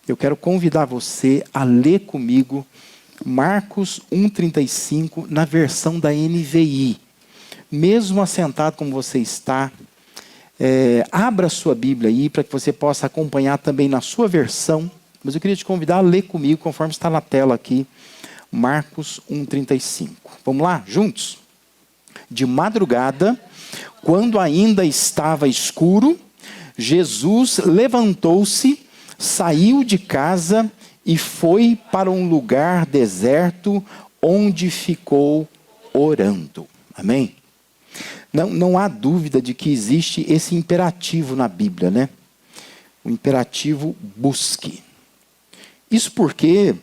eu quero convidar você a ler comigo Marcos 1,35 na versão da NVI. Mesmo assentado como você está, abra a sua Bíblia aí para que você possa acompanhar também na sua versão. Mas eu queria te convidar a ler comigo, conforme está na tela aqui, Marcos 1,35. Vamos lá, juntos? De madrugada, quando ainda estava escuro, Jesus levantou-se, saiu de casa e foi para um lugar deserto, onde ficou orando. Amém? Não há dúvida de que existe esse imperativo na Bíblia, né? O imperativo busque. Isso porque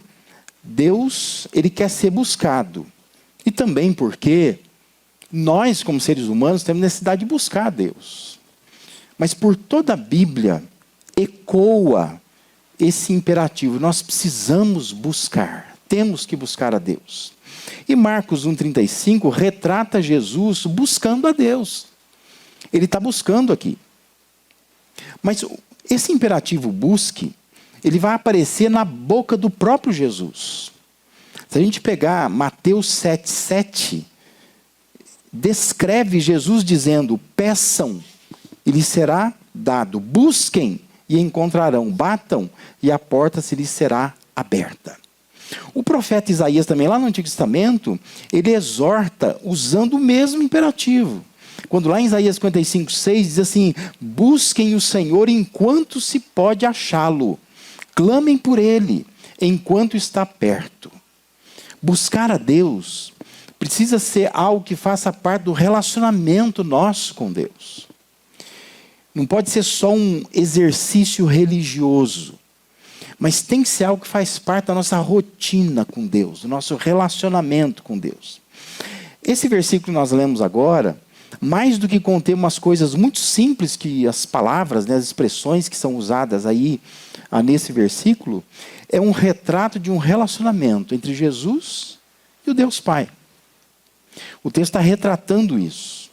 Deus, ele quer ser buscado. E também porque nós, como seres humanos, temos necessidade de buscar a Deus. Mas por toda a Bíblia, ecoa esse imperativo. Nós precisamos buscar. Temos que buscar a Deus. E Marcos 1,35 retrata Jesus buscando a Deus. Ele está buscando aqui. Mas esse imperativo busque, ele vai aparecer na boca do próprio Jesus. Se a gente pegar Mateus 7,7, descreve Jesus dizendo: peçam e lhes será dado, busquem e encontrarão, batam e a porta se lhes será aberta. O profeta Isaías também, lá no Antigo Testamento, ele exorta usando o mesmo imperativo. Quando lá em Isaías 55,6 diz assim: busquem o Senhor enquanto se pode achá-lo, clamem por ele enquanto está perto. Buscar a Deus precisa ser algo que faça parte do relacionamento nosso com Deus. Não pode ser só um exercício religioso, mas tem que ser algo que faz parte da nossa rotina com Deus, do nosso relacionamento com Deus. Esse versículo que nós lemos agora, mais do que conter umas coisas muito simples, que as palavras, né, as expressões que são usadas aí nesse versículo, é um retrato de um relacionamento entre Jesus e o Deus Pai. O texto está retratando isso.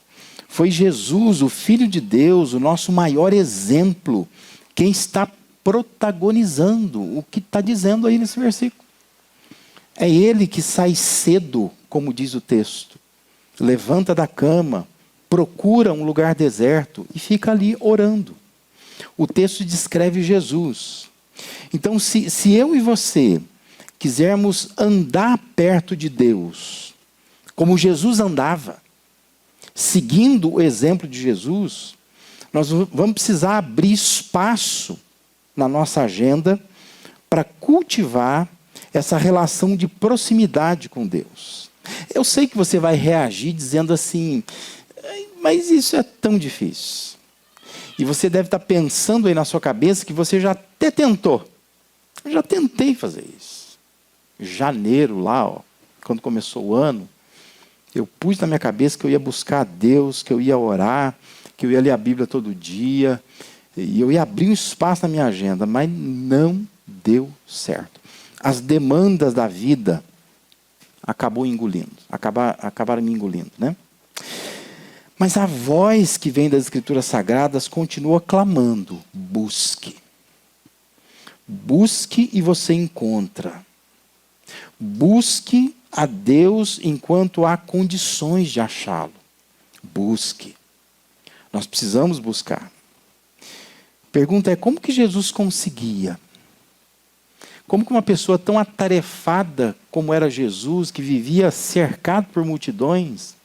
Foi Jesus, o Filho de Deus, o nosso maior exemplo, quem está protagonizando o que está dizendo aí nesse versículo. É ele que sai cedo, como diz o texto, levanta da cama, procura um lugar deserto e fica ali orando. O texto descreve Jesus. Então, se eu e você quisermos andar perto de Deus, como Jesus andava, seguindo o exemplo de Jesus, nós vamos precisar abrir espaço na nossa agenda para cultivar essa relação de proximidade com Deus. Eu sei que você vai reagir dizendo assim: mas isso é tão difícil. E você deve estar pensando aí na sua cabeça que você já até tentou. Eu já tentei fazer isso. Janeiro lá, quando começou o ano, eu pus na minha cabeça que eu ia buscar a Deus, que eu ia orar, que eu ia ler a Bíblia todo dia, e eu ia abrir um espaço na minha agenda, mas não deu certo. As demandas da vida acabaram me engolindo, né? Mas a voz que vem das Escrituras Sagradas continua clamando: busque. Busque e você encontra. Busque a Deus enquanto há condições de achá-lo. Busque. Nós precisamos buscar. Pergunta é: como que Jesus conseguia? Como que uma pessoa tão atarefada como era Jesus, que vivia cercado por multidões,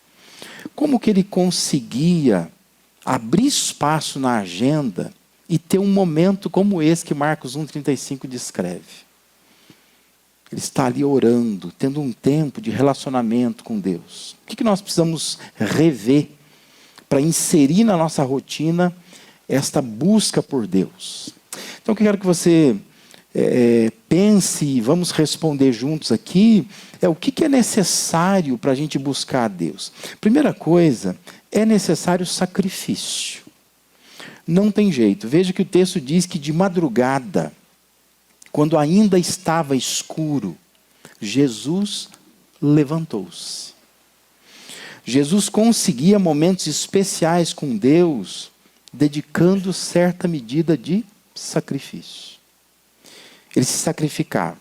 como que ele conseguia abrir espaço na agenda e ter um momento como esse que Marcos 1,35 descreve? Ele está ali orando, tendo um tempo de relacionamento com Deus. O que nós precisamos rever para inserir na nossa rotina esta busca por Deus? Então eu quero que você pense, e vamos responder juntos aqui, o que é necessário para a gente buscar a Deus. Primeira coisa, é necessário sacrifício. Não tem jeito. Veja que o texto diz que de madrugada, quando ainda estava escuro, Jesus levantou-se. Jesus conseguia momentos especiais com Deus, dedicando certa medida de sacrifício. Ele se sacrificava.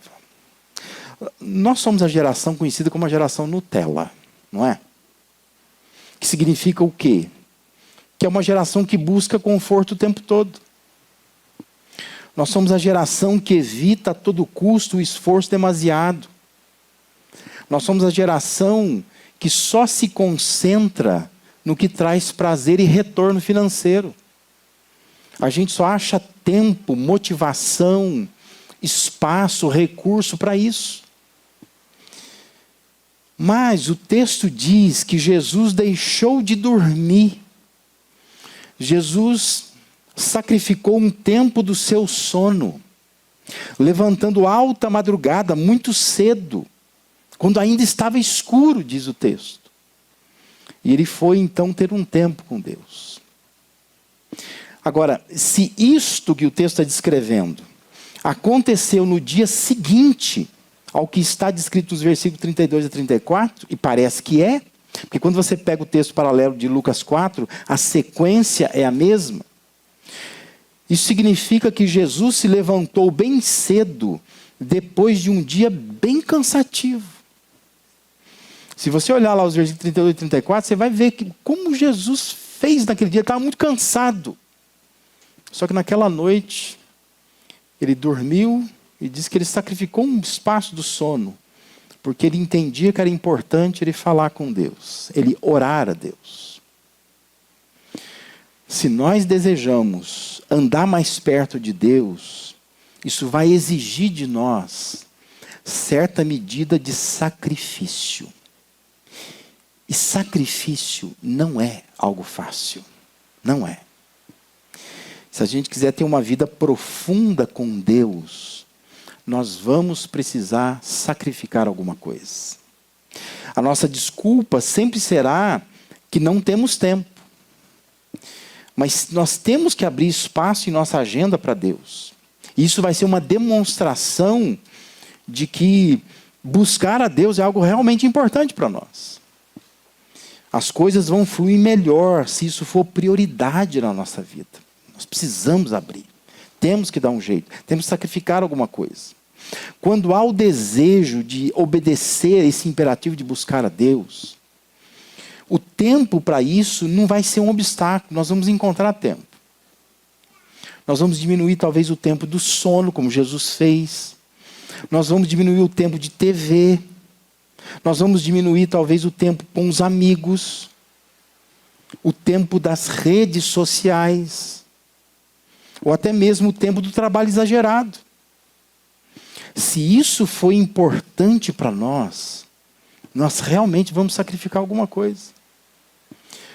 Nós somos a geração conhecida como a geração Nutella, não é? Que significa o quê? Que é uma geração que busca conforto o tempo todo. Nós somos a geração que evita a todo custo o esforço demasiado. Nós somos a geração que só se concentra no que traz prazer e retorno financeiro. A gente só acha tempo, motivação, espaço, recurso para isso. Mas o texto diz que Jesus deixou de dormir. Jesus sacrificou um tempo do seu sono, levantando alta madrugada, muito cedo, quando ainda estava escuro, diz o texto. E ele foi então ter um tempo com Deus. Agora, se isto que o texto está descrevendo aconteceu no dia seguinte ao que está descrito nos versículos 32 a 34, e parece que é, porque quando você pega o texto paralelo de Lucas 4, a sequência é a mesma. Isso significa que Jesus se levantou bem cedo, depois de um dia bem cansativo. Se você olhar lá os versículos 32 e 34, você vai ver que como Jesus fez naquele dia, ele estava muito cansado. Só que naquela noite, ele dormiu e diz que ele sacrificou um espaço do sono, porque ele entendia que era importante ele falar com Deus, ele orar a Deus. Se nós desejamos andar mais perto de Deus, isso vai exigir de nós certa medida de sacrifício. E sacrifício não é algo fácil. Não é. Se a gente quiser ter uma vida profunda com Deus, nós vamos precisar sacrificar alguma coisa. A nossa desculpa sempre será que não temos tempo. Mas nós temos que abrir espaço em nossa agenda para Deus. E isso vai ser uma demonstração de que buscar a Deus é algo realmente importante para nós. As coisas vão fluir melhor se isso for prioridade na nossa vida. Nós precisamos abrir. Temos que dar um jeito. Temos que sacrificar alguma coisa. Quando há o desejo de obedecer esse imperativo de buscar a Deus, o tempo para isso não vai ser um obstáculo. Nós vamos encontrar tempo. Nós vamos diminuir talvez o tempo do sono, como Jesus fez. Nós vamos diminuir o tempo de TV. Nós vamos diminuir talvez o tempo com os amigos. O tempo das redes sociais. Ou até mesmo o tempo do trabalho exagerado. Se isso foi importante para nós, nós realmente vamos sacrificar alguma coisa.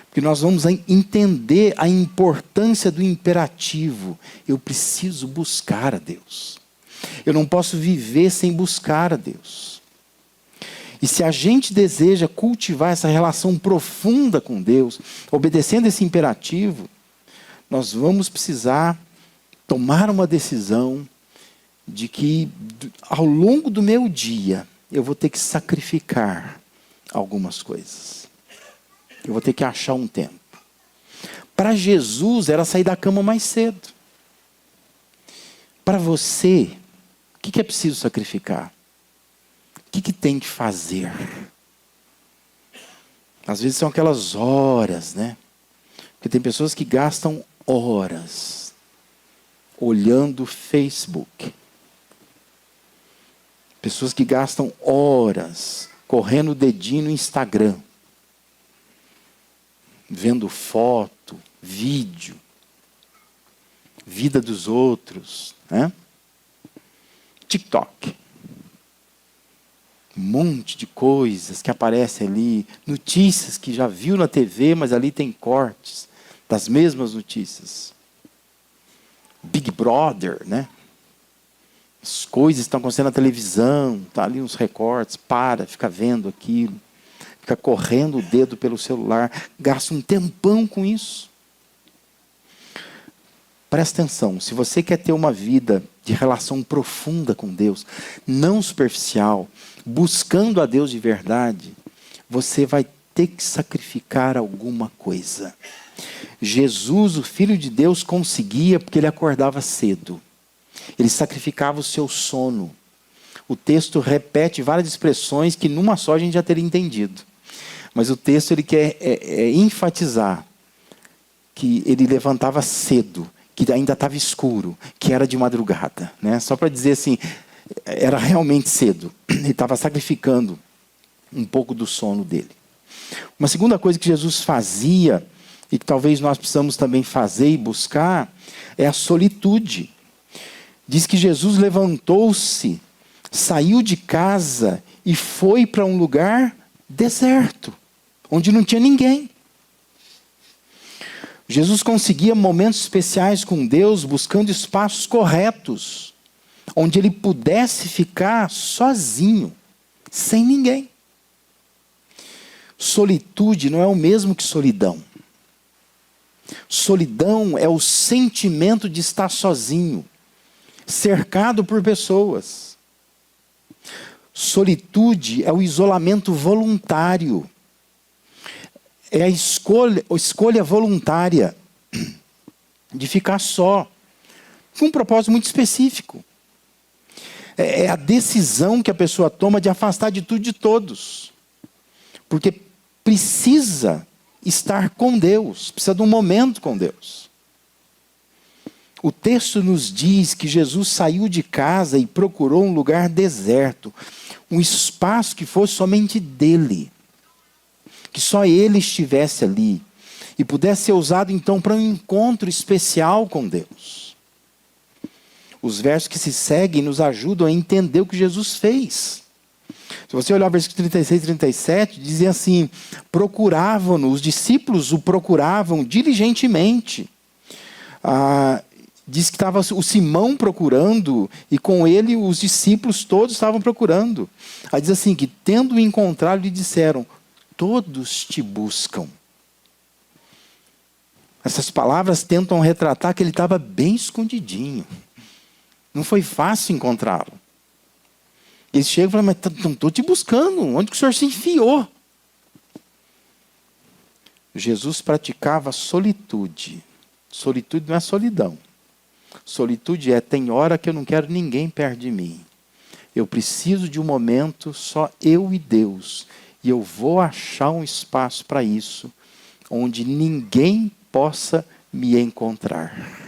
Porque nós vamos entender a importância do imperativo. Eu preciso buscar a Deus. Eu não posso viver sem buscar a Deus. E se a gente deseja cultivar essa relação profunda com Deus, obedecendo esse imperativo, nós vamos precisar tomar uma decisão de que ao longo do meu dia eu vou ter que sacrificar algumas coisas. Eu vou ter que achar um tempo. Para Jesus era sair da cama mais cedo. Para você, o que é preciso sacrificar? O que tem que fazer? Às vezes são aquelas horas, né? Porque tem pessoas que gastam horas olhando o Facebook. Pessoas que gastam horas correndo o dedinho no Instagram. Vendo foto, vídeo, vida dos outros, né? TikTok. Um monte de coisas que aparecem ali, notícias que já viu na TV, mas ali tem cortes das mesmas notícias. Big Brother, né? As coisas estão acontecendo na televisão, tá ali uns recortes, fica vendo aquilo. Fica correndo o dedo pelo celular, gasta um tempão com isso. Presta atenção, se você quer ter uma vida de relação profunda com Deus, não superficial, buscando a Deus de verdade, você vai ter que sacrificar alguma coisa. Jesus, o Filho de Deus, conseguia porque ele acordava cedo. Ele sacrificava o seu sono. O texto repete várias expressões que numa só a gente já teria entendido. Mas o texto ele quer enfatizar que ele levantava cedo, que ainda estava escuro, que era de madrugada, né? Só para dizer assim, era realmente cedo. Ele estava sacrificando um pouco do sono dele. Uma segunda coisa que Jesus fazia, e que talvez nós precisamos também fazer e buscar, é a solitude. Diz que Jesus levantou-se, saiu de casa e foi para um lugar deserto, onde não tinha ninguém. Jesus conseguia momentos especiais com Deus, buscando espaços corretos, onde ele pudesse ficar sozinho, sem ninguém. Solitude não é o mesmo que solidão. Solidão é o sentimento de estar sozinho, cercado por pessoas. Solitude é o isolamento voluntário. É a escolha voluntária de ficar só, com um propósito muito específico. É a decisão que a pessoa toma de afastar de tudo e de todos. Porque precisa estar com Deus, precisa de um momento com Deus. O texto nos diz que Jesus saiu de casa e procurou um lugar deserto, um espaço que fosse somente dele, que só ele estivesse ali e pudesse ser usado então para um encontro especial com Deus. Os versos que se seguem nos ajudam a entender o que Jesus fez. Se você olhar o versículo 36 e 37, dizem assim: procuravam-no, os discípulos o procuravam diligentemente. Diz que estava o Simão procurando, e com ele os discípulos todos estavam procurando. Aí diz assim, que tendo-o encontrado, lhe disseram: todos te buscam. Essas palavras tentam retratar que ele estava bem escondidinho. Não foi fácil encontrá-lo. Eles chegam e falam: mas estou te buscando, onde que o senhor se enfiou? Jesus praticava solitude. Solitude não é solidão. Solitude é: tem hora que eu não quero ninguém perto de mim. Eu preciso de um momento só eu e Deus. E eu vou achar um espaço para isso, onde ninguém possa me encontrar.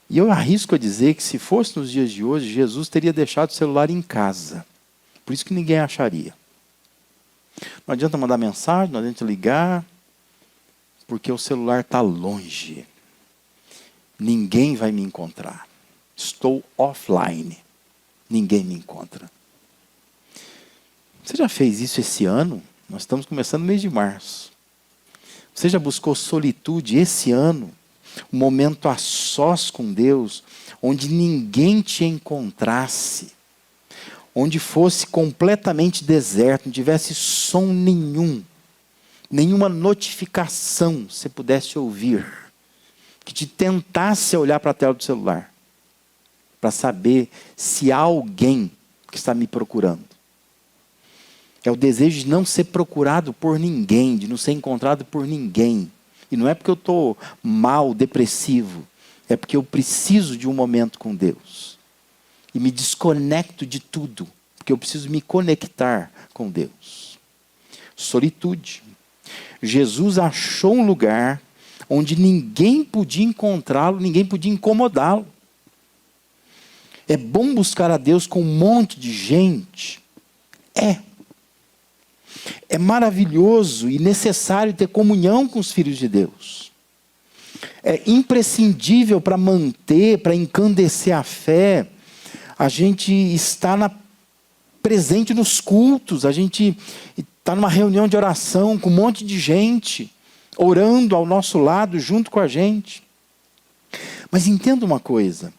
E eu arrisco a dizer que se fosse nos dias de hoje, Jesus teria deixado o celular em casa. Por isso que ninguém acharia. Não adianta mandar mensagem, não adianta ligar, porque o celular está longe. Ninguém vai me encontrar. Estou offline. Ninguém me encontra. Você já fez isso esse ano? Nós estamos começando no mês de março. Você já buscou solitude esse ano? Um momento a sós com Deus, onde ninguém te encontrasse, onde fosse completamente deserto, não tivesse som nenhum, nenhuma notificação você pudesse ouvir, que te tentasse olhar para a tela do celular, para saber se há alguém que está me procurando. É o desejo de não ser procurado por ninguém, de não ser encontrado por ninguém. E não é porque eu estou mal, depressivo. É porque eu preciso de um momento com Deus. E me desconecto de tudo. Porque eu preciso me conectar com Deus. Solitude. Jesus achou um lugar onde ninguém podia encontrá-lo, ninguém podia incomodá-lo. É bom buscar a Deus com um monte de gente? É maravilhoso e necessário ter comunhão com os filhos de Deus. É imprescindível para manter, para encandecer a fé, a gente estar presente nos cultos, a gente está numa reunião de oração com um monte de gente, orando ao nosso lado, junto com a gente. Mas entenda uma coisa,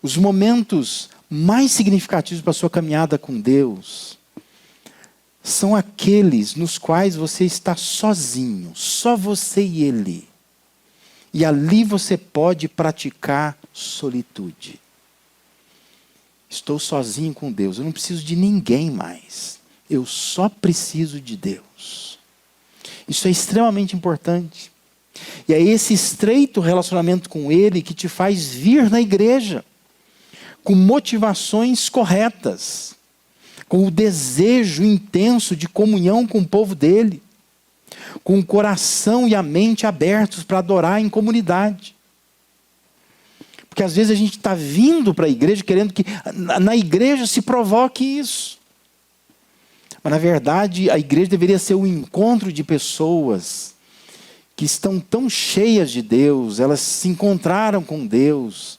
os momentos mais significativos para a sua caminhada com Deus são aqueles nos quais você está sozinho, só você e Ele. E ali você pode praticar solitude. Estou sozinho com Deus, eu não preciso de ninguém mais. Eu só preciso de Deus. Isso é extremamente importante. E é esse estreito relacionamento com Ele que te faz vir na igreja. com motivações corretas, com o desejo intenso de comunhão com o povo dele, com o coração e a mente abertos para adorar em comunidade. Porque às vezes a gente está vindo para a igreja querendo que na igreja se provoque isso. Mas na verdade a igreja deveria ser um encontro de pessoas que estão tão cheias de Deus, elas se encontraram com Deus,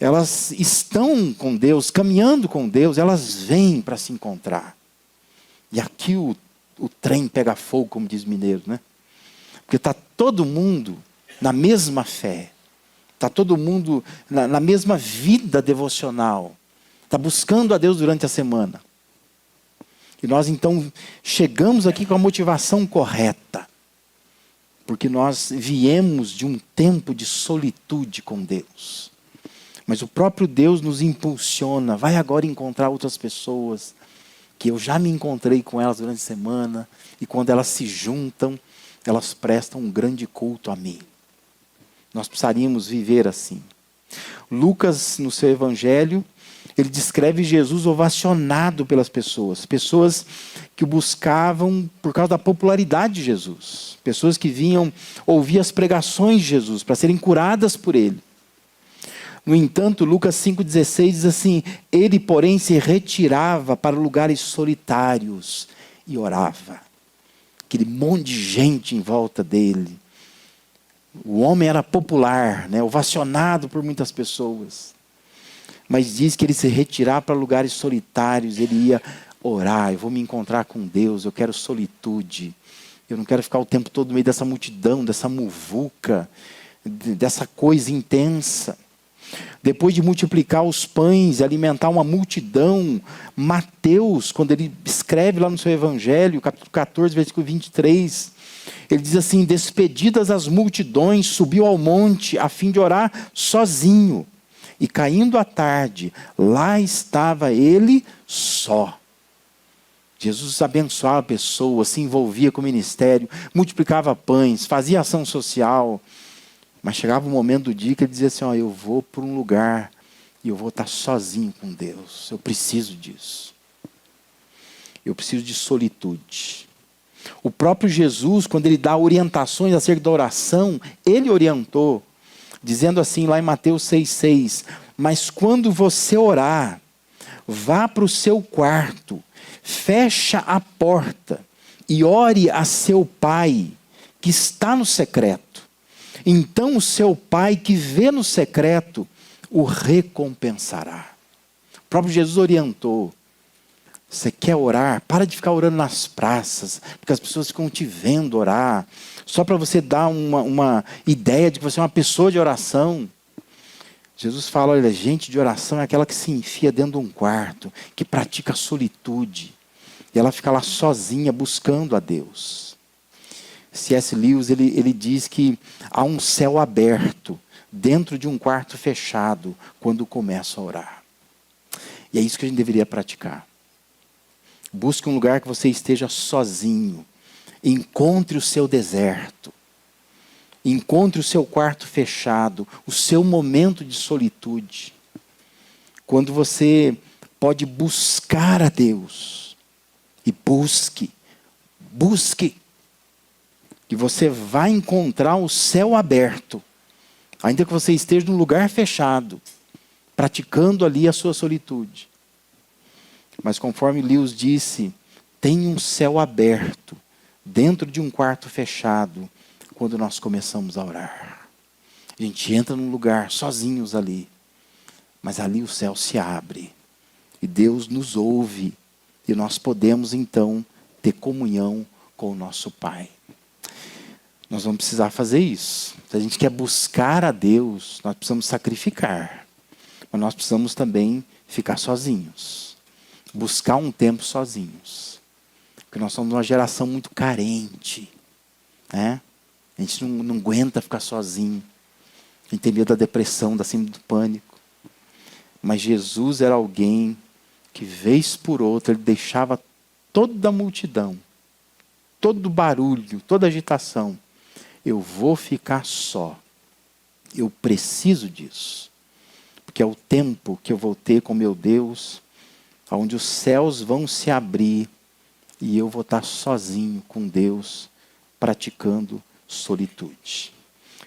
elas estão com Deus, caminhando com Deus, elas vêm para se encontrar. E aqui o trem pega fogo, como diz mineiro, né? Porque está todo mundo na mesma fé. Está todo mundo na mesma vida devocional. Está buscando a Deus durante a semana. E nós então chegamos aqui com a motivação correta. Porque nós viemos de um tempo de solitude com Deus. Mas o próprio Deus nos impulsiona. Vai agora encontrar outras pessoas. Que eu já me encontrei com elas durante a semana. E quando elas se juntam, elas prestam um grande culto a mim. Nós precisaríamos viver assim. Lucas, no seu evangelho, ele descreve Jesus ovacionado pelas pessoas. Pessoas que o buscavam por causa da popularidade de Jesus. Pessoas que vinham ouvir as pregações de Jesus para serem curadas por ele. No entanto, Lucas 5,16 diz assim: ele, porém, se retirava para lugares solitários e orava. Aquele monte de gente em volta dele. O homem era popular, né, ovacionado por muitas pessoas. Mas diz que ele se retirava para lugares solitários, ele ia orar, eu vou me encontrar com Deus, eu quero solitude. Eu não quero ficar o tempo todo no meio dessa multidão, dessa muvuca, dessa coisa intensa. Depois de multiplicar os pães e alimentar uma multidão, Mateus, quando ele escreve lá no seu evangelho, capítulo 14, versículo 23, ele diz assim: despedidas as multidões, subiu ao monte a fim de orar sozinho. E caindo a tarde, lá estava ele só. Jesus abençoava pessoas, se envolvia com o ministério, multiplicava pães, fazia ação social. Mas chegava um momento do dia que ele dizia assim: eu vou para um lugar e eu vou estar sozinho com Deus. Eu preciso disso. Eu preciso de solitude. O próprio Jesus, quando ele dá orientações acerca da oração, ele orientou, dizendo assim lá em Mateus 6,6: mas quando você orar, vá para o seu quarto, fecha a porta e ore a seu pai, que está no secreto. Então o seu pai que vê no secreto, o recompensará. O próprio Jesus orientou. Você quer orar? Para de ficar orando nas praças, porque as pessoas ficam te vendo orar, só para você dar uma ideia de que você é uma pessoa de oração. Jesus fala: olha, gente de oração é aquela que se enfia dentro de um quarto, que pratica a solitude, e ela fica lá sozinha buscando a Deus. C.S. Lewis, ele diz que há um céu aberto dentro de um quarto fechado quando começa a orar. E é isso que a gente deveria praticar. Busque um lugar que você esteja sozinho. Encontre o seu deserto. Encontre o seu quarto fechado, o seu momento de solitude. Quando você pode buscar a Deus. E busque. Que você vai encontrar o céu aberto. Ainda que você esteja num lugar fechado, praticando ali a sua solitude. Mas conforme Lewis disse, tem um céu aberto dentro de um quarto fechado quando nós começamos a orar. A gente entra num lugar sozinhos ali, mas ali o céu se abre e Deus nos ouve e nós podemos então ter comunhão com o nosso Pai. Nós vamos precisar fazer isso. Se a gente quer buscar a Deus, nós precisamos sacrificar, mas nós precisamos também ficar sozinhos. Buscar um tempo sozinhos. Porque nós somos uma geração muito carente. Né? A gente não aguenta ficar sozinho. A gente tem medo da depressão, da síndrome do pânico. Mas Jesus era alguém que, vez por outra, ele deixava toda a multidão, todo o barulho, toda a agitação. Eu vou ficar só. Eu preciso disso. porque é o tempo que eu vou ter com meu Deus, onde os céus vão se abrir e eu vou estar sozinho com Deus, praticando solitude.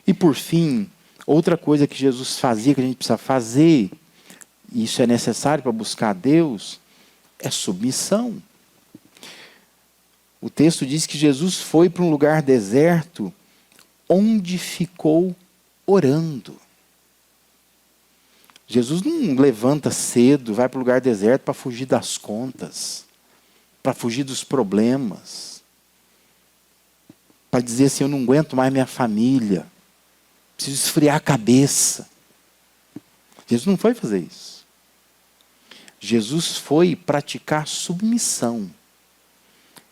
E por fim, outra coisa que Jesus fazia, que a gente precisa fazer, e isso é necessário para buscar a Deus, é submissão. O texto diz que Jesus foi para um lugar deserto, onde ficou orando. Jesus não levanta cedo, vai para o lugar deserto para fugir das contas, para fugir dos problemas, para dizer assim, eu não aguento mais minha família, preciso esfriar a cabeça. Jesus não foi fazer isso. Jesus foi praticar submissão.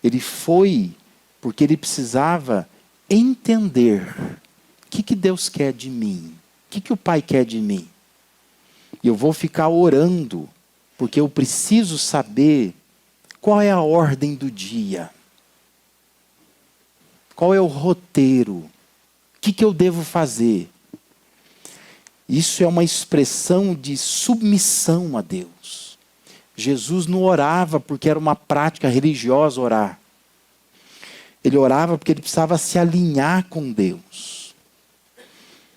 Ele foi porque ele precisava entender o que Deus quer de mim, o que o Pai quer de mim. E eu vou ficar orando, porque eu preciso saber qual é a ordem do dia. Qual é o roteiro? O que eu devo fazer? Isso é uma expressão de submissão a Deus. Jesus não orava porque era uma prática religiosa orar. Ele orava porque ele precisava se alinhar com Deus.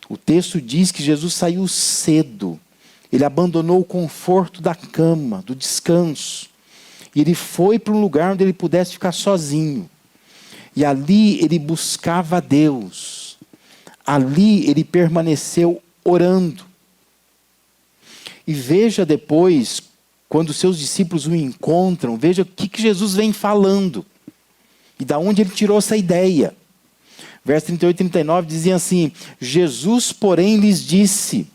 O texto diz que Jesus saiu cedo. Ele abandonou o conforto da cama, do descanso. E ele foi para um lugar onde ele pudesse ficar sozinho. E ali ele buscava a Deus. Ali ele permaneceu orando. E veja depois, quando seus discípulos o encontram, veja o que Jesus vem falando. E da onde ele tirou essa ideia. Verso 38 e 39 dizia assim, Jesus, porém, lhes disse,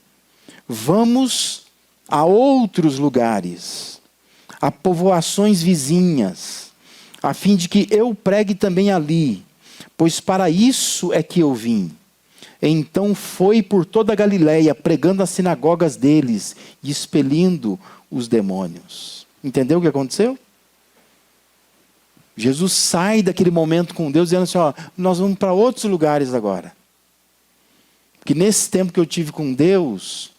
vamos a outros lugares, a povoações vizinhas, a fim de que eu pregue também ali, pois para isso é que eu vim. Então foi por toda a Galileia, pregando as sinagogas deles e expelindo os demônios. Entendeu o que aconteceu? Jesus sai daquele momento com Deus dizendo assim, ó, nós vamos para outros lugares agora. Porque nesse tempo que eu tive com Deus,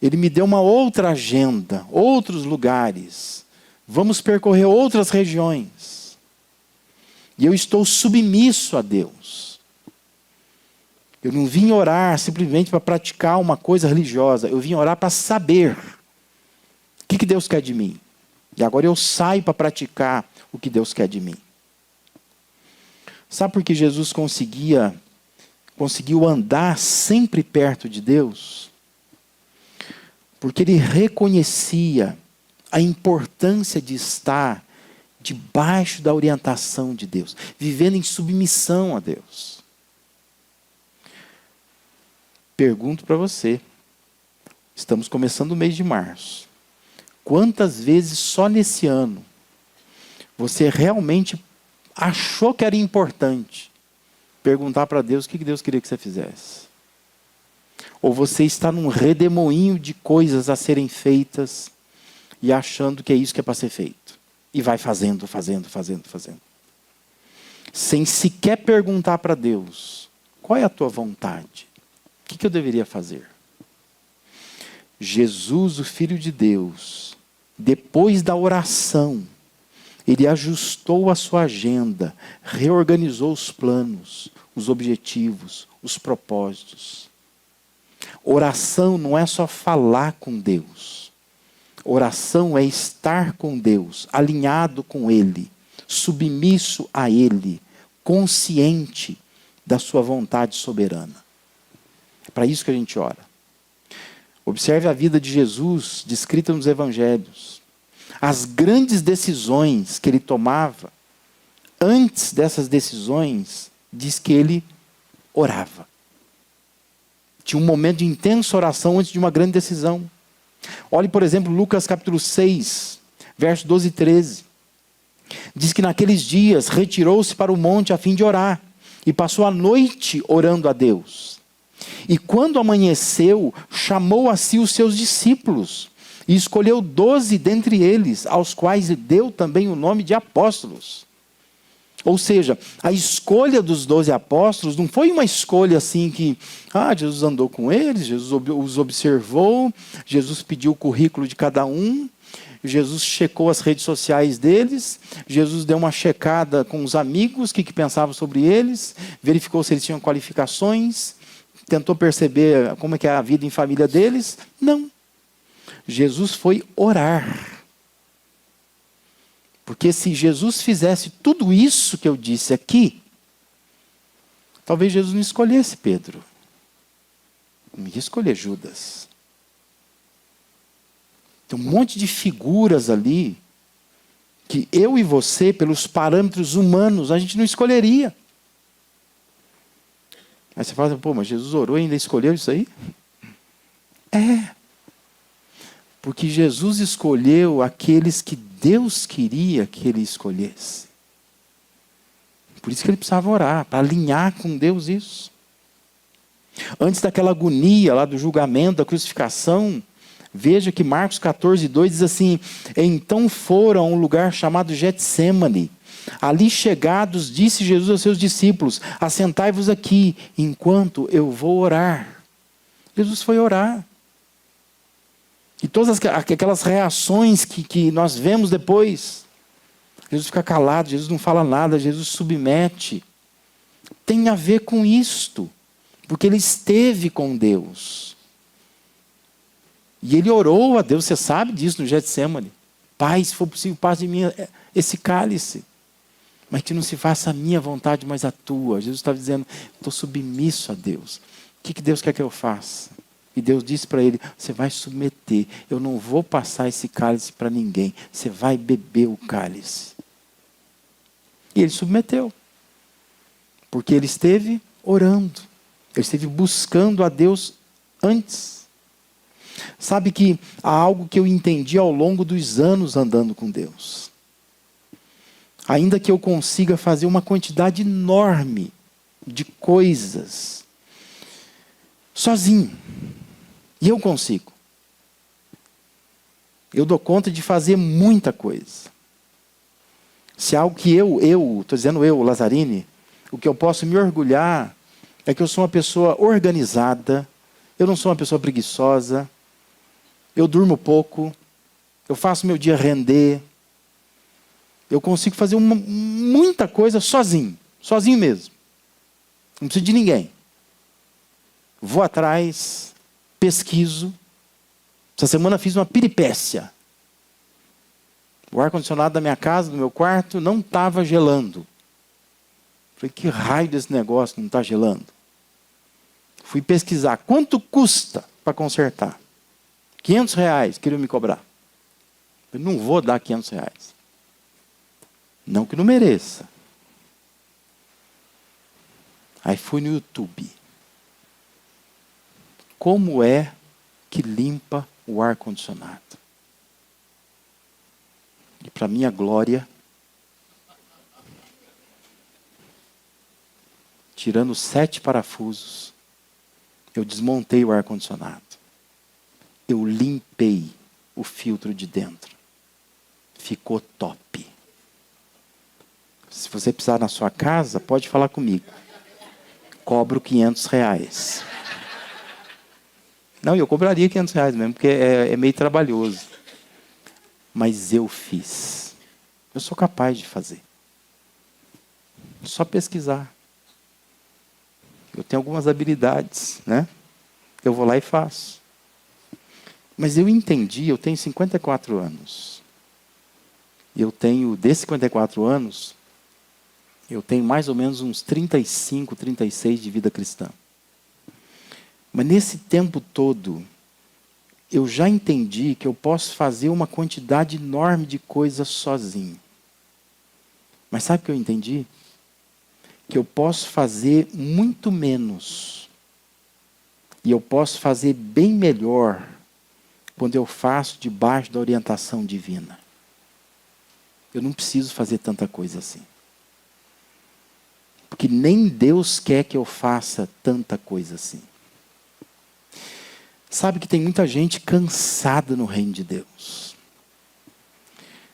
Ele me deu uma outra agenda, outros lugares. Vamos percorrer outras regiões. E eu estou submisso a Deus. Eu não vim orar simplesmente para praticar uma coisa religiosa. Eu vim orar para saber o que Deus quer de mim. E agora eu saio para praticar o que Deus quer de mim. Sabe por que Jesus conseguiu andar sempre perto de Deus? Porque ele reconhecia a importância de estar debaixo da orientação de Deus, vivendo em submissão a Deus. Pergunto para você, estamos começando o mês de março. Quantas vezes só nesse ano você realmente achou que era importante perguntar para Deus o que Deus queria que você fizesse? Ou você está num redemoinho de coisas a serem feitas e achando que é isso que é para ser feito. E vai fazendo. Sem sequer perguntar para Deus, qual é a tua vontade? O que eu deveria fazer? Jesus, o Filho de Deus, depois da oração, ele ajustou a sua agenda, reorganizou os planos, os objetivos, os propósitos. Oração não é só falar com Deus. Oração é estar com Deus, alinhado com Ele, submisso a Ele, consciente da sua vontade soberana. É para isso que a gente ora. Observe a vida de Jesus descrita nos evangelhos. As grandes decisões que ele tomava, antes dessas decisões, diz que ele orava. Tinha um momento de intensa oração antes de uma grande decisão. Olhe, por exemplo, Lucas capítulo 6, versos 12 e 13. Diz que naqueles dias retirou-se para o monte a fim de orar. E passou a noite orando a Deus. E quando amanheceu, chamou a si os seus discípulos. E escolheu 12 dentre eles, aos quais deu também o nome de apóstolos. Ou seja, a escolha dos 12 apóstolos não foi uma escolha assim que, Jesus andou com eles, Jesus os observou, Jesus pediu o currículo de cada um, Jesus checou as redes sociais deles, Jesus deu uma checada com os amigos, o que pensavam sobre eles, verificou se eles tinham qualificações, tentou perceber como é que é a vida em família deles. Não. Jesus foi orar. Porque se Jesus fizesse tudo isso que eu disse aqui, talvez Jesus não escolhesse Pedro. Não ia escolher Judas. Tem um monte de figuras ali que eu e você, pelos parâmetros humanos, a gente não escolheria. Aí você fala, mas Jesus orou e ainda escolheu isso aí? Porque Jesus escolheu aqueles que Deus queria que ele escolhesse. Por isso que ele precisava orar, para alinhar com Deus isso. Antes daquela agonia lá do julgamento, da crucificação, veja que Marcos 14:2 diz assim: então foram a um lugar chamado Getsêmani. Ali chegados, disse Jesus aos seus discípulos: assentai-vos aqui, enquanto eu vou orar. Jesus foi orar. E todas aquelas reações que nós vemos depois, Jesus fica calado, Jesus não fala nada, Jesus submete. Tem a ver com isto, porque ele esteve com Deus. E ele orou a Deus, você sabe disso no Getsêmani. Pai, se for possível, passe de mim esse cálice. Mas que não se faça a minha vontade, mas a tua. Jesus estava dizendo, estou submisso a Deus. O que Deus quer que eu faça? E Deus disse para ele, você vai submeter. Eu não vou passar esse cálice para ninguém. Você vai beber o cálice. E ele submeteu. Porque ele esteve orando. Ele esteve buscando a Deus antes. Sabe que há algo que eu entendi ao longo dos anos andando com Deus. Ainda que eu consiga fazer uma quantidade enorme de coisas sozinho. E eu consigo. Eu dou conta de fazer muita coisa. Se algo que estou dizendo eu, Lazzarini, o que eu posso me orgulhar é que eu sou uma pessoa organizada, eu não sou uma pessoa preguiçosa, eu durmo pouco, eu faço meu dia render, eu consigo fazer muita coisa sozinho mesmo. Não preciso de ninguém. Vou atrás, pesquiso. Essa semana fiz uma peripécia. O ar-condicionado da minha casa, do meu quarto, não estava gelando. Falei, que raio desse negócio não está gelando? Fui pesquisar. Quanto custa para consertar? R$500 queriam me cobrar. Eu não vou dar R$500. Não que não mereça. Aí fui no YouTube. Como é que limpa o ar-condicionado? E para minha glória, tirando 7 parafusos, eu desmontei o ar-condicionado. Eu limpei o filtro de dentro. Ficou top. Se você precisar na sua casa, pode falar comigo. Cobro R$500. Não, eu cobraria R$500 mesmo, porque é meio trabalhoso. Mas eu fiz. Eu sou capaz de fazer. É só pesquisar. Eu tenho algumas habilidades, né? Eu vou lá e faço. Mas eu entendi, eu tenho 54 anos. Desses 54 anos, eu tenho mais ou menos uns 35, 36 de vida cristã. Mas nesse tempo todo, eu já entendi que eu posso fazer uma quantidade enorme de coisas sozinho. Mas sabe o que eu entendi? Que eu posso fazer muito menos. E eu posso fazer bem melhor quando eu faço debaixo da orientação divina. Eu não preciso fazer tanta coisa assim. Porque nem Deus quer que eu faça tanta coisa assim. Sabe que tem muita gente cansada no reino de Deus.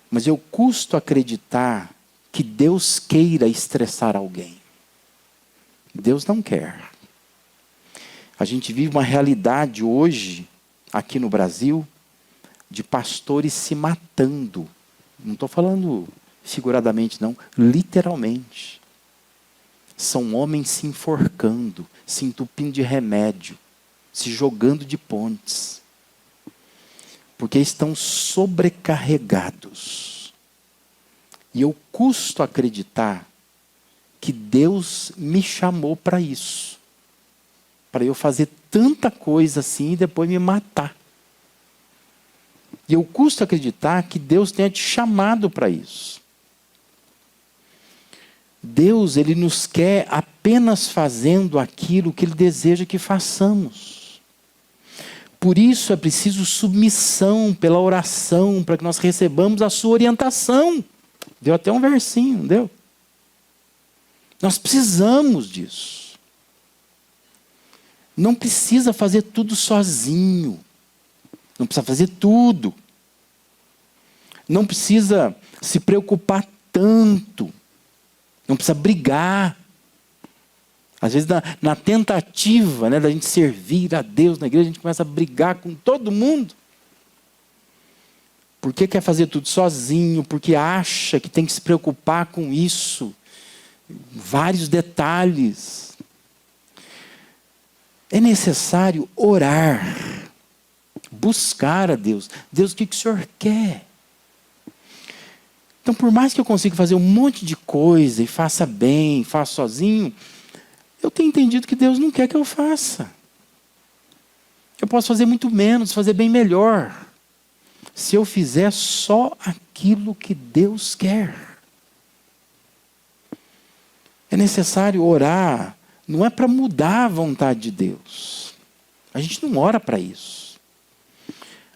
Mas eu custo acreditar que Deus queira estressar alguém. Deus não quer. A gente vive uma realidade hoje, aqui no Brasil, de pastores se matando. Não estou falando figuradamente, não. Literalmente. São homens se enforcando, se entupindo de remédio, se jogando de pontes. Porque estão sobrecarregados. E eu custo acreditar que Deus me chamou para isso. Para eu fazer tanta coisa assim e depois me matar. E eu custo acreditar que Deus tenha te chamado para isso. Deus, Ele nos quer apenas fazendo aquilo que Ele deseja que façamos. Por isso é preciso submissão pela oração, para que nós recebamos a sua orientação. Deu até um versinho, não deu? Nós precisamos disso. Não precisa fazer tudo sozinho. Não precisa fazer tudo. Não precisa se preocupar tanto. Não precisa brigar. Às vezes, na tentativa, né, da gente servir a Deus na igreja, a gente começa a brigar com todo mundo. Porque quer fazer tudo sozinho, porque acha que tem que se preocupar com isso. Vários detalhes. É necessário orar. Buscar a Deus. Deus, o que o Senhor quer? Então, por mais que eu consiga fazer um monte de coisa e faça bem, faça sozinho, eu tenho entendido que Deus não quer que eu faça. Eu posso fazer muito menos, fazer bem melhor, se eu fizer só aquilo que Deus quer. É necessário orar, não é para mudar a vontade de Deus. A gente não ora para isso.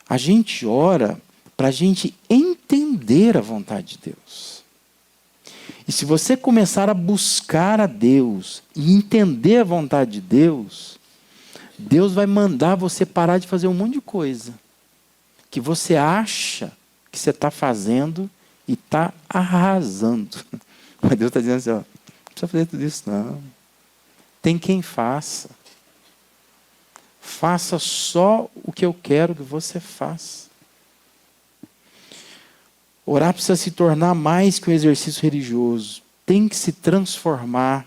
A gente ora para a gente entender a vontade de Deus. E se você começar a buscar a Deus e entender a vontade de Deus, Deus vai mandar você parar de fazer um monte de coisa que você acha que você está fazendo e está arrasando. Mas Deus está dizendo assim, ó, não precisa fazer tudo isso não. Tem quem faça. Faça só o que eu quero que você faça. Orar precisa se tornar mais que um exercício religioso. Tem que se transformar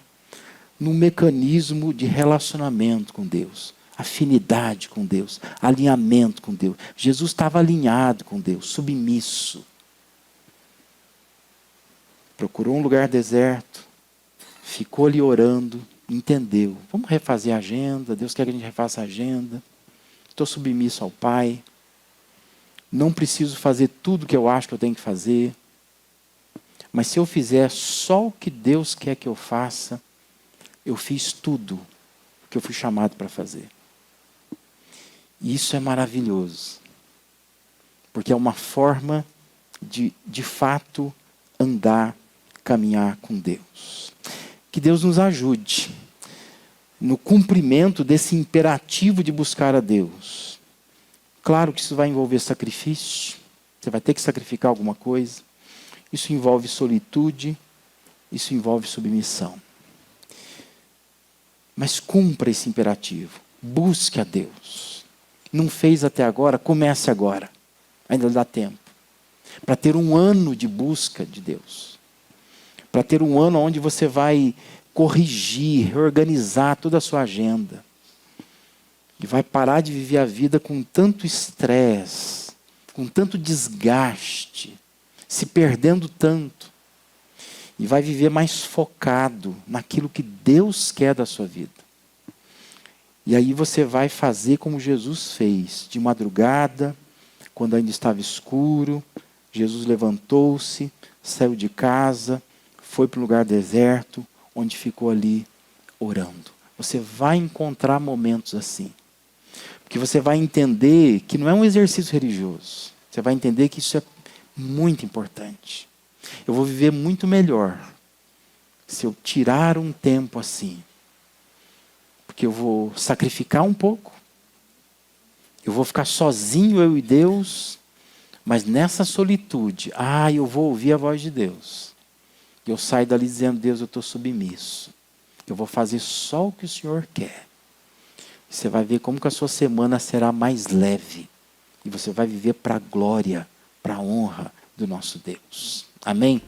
num mecanismo de relacionamento com Deus. Afinidade com Deus. Alinhamento com Deus. Jesus estava alinhado com Deus, submisso. Procurou um lugar deserto. Ficou ali orando. Entendeu. Vamos refazer a agenda. Deus quer que a gente refaça a agenda. Estou submisso ao Pai. Não preciso fazer tudo que eu acho que eu tenho que fazer. Mas se eu fizer só o que Deus quer que eu faça, eu fiz tudo o que eu fui chamado para fazer. E isso é maravilhoso. Porque é uma forma de fato, andar, caminhar com Deus. Que Deus nos ajude no cumprimento desse imperativo de buscar a Deus. Claro que isso vai envolver sacrifício. Você vai ter que sacrificar alguma coisa. Isso envolve solitude. Isso envolve submissão. Mas cumpra esse imperativo. Busque a Deus. Não fez até agora? Comece agora. Ainda dá tempo. Para ter um ano de busca de Deus. Para ter um ano onde você vai corrigir, reorganizar toda a sua agenda. E vai parar de viver a vida com tanto estresse, com tanto desgaste, se perdendo tanto. E vai viver mais focado naquilo que Deus quer da sua vida. E aí você vai fazer como Jesus fez, de madrugada, quando ainda estava escuro, Jesus levantou-se, saiu de casa, foi para um lugar deserto, onde ficou ali orando. Você vai encontrar momentos assim. Porque você vai entender que não é um exercício religioso. Você vai entender que isso é muito importante. Eu vou viver muito melhor se eu tirar um tempo assim. Porque eu vou sacrificar um pouco. Eu vou ficar sozinho, eu e Deus. Mas nessa solitude, eu vou ouvir a voz de Deus. E eu saio dali dizendo, Deus, eu estou submisso. Eu vou fazer só o que o Senhor quer. Você vai ver como que a sua semana será mais leve. E você vai viver para a glória, para a honra do nosso Deus. Amém?